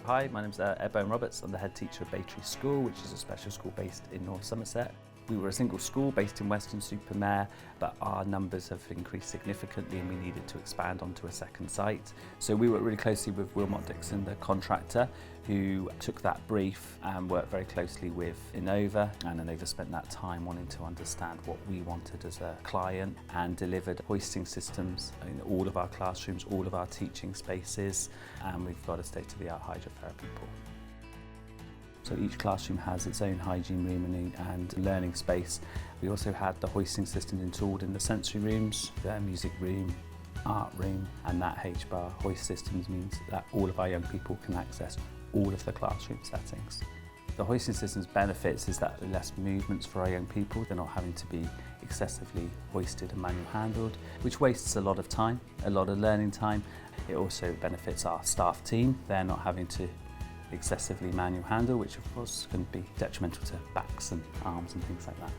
Hi, my name's Ed Roberts. I'm the head teacher of Baytree School, which is a special school based in North Somerset. We were a single school based in Weston-super-Mare, but our numbers have increased significantly and we needed to expand onto a second site. So we worked really closely with Wilmot Dixon, the contractor, who took that brief and worked very closely with Innova. And Innova spent that time wanting to understand what we wanted as a client and delivered hoisting systems in all of our classrooms, all of our teaching spaces, and we've got a state-of-the-art hydrotherapy pool. So each classroom has its own hygiene room and learning space. We also had the hoisting systems installed in the sensory rooms, the music room, art room, and that H-bar hoist systems means that all of our young people can access all of the classroom settings. The hoisting system's benefits is that less movements for our young people. They're not having to be excessively hoisted and manual handled, which wastes a lot of time, a lot of learning time. It also benefits our staff team. They're not having to excessively manual handle, which of course can be detrimental to backs and arms and things like that.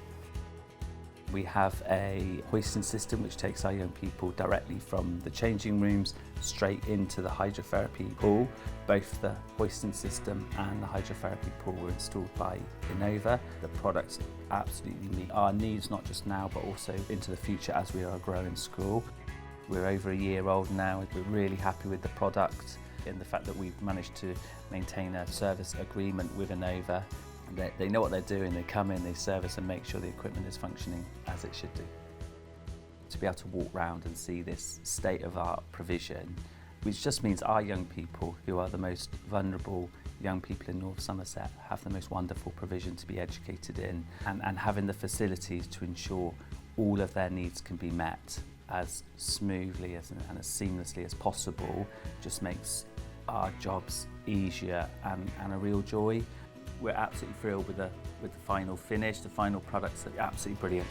We have a hoisting system which takes our young people directly from the changing rooms straight into the hydrotherapy pool. Both the hoisting system and the hydrotherapy pool were installed by Innova. The products absolutely meet our needs, not just now but also into the future as we are a growing school. We're over a year old now. We're really happy with the product and the fact that we've managed to maintain a service agreement with Innova. They know what they're doing, they come in, they service and make sure the equipment is functioning as it should do. To be able to walk around and see this state-of-art provision, which just means our young people, who are the most vulnerable young people in North Somerset, have the most wonderful provision to be educated in, and having the facilities to ensure all of their needs can be met as smoothly and as seamlessly as possible just makes our jobs easier and a real joy. We're absolutely thrilled with the final finish. The final products are absolutely brilliant.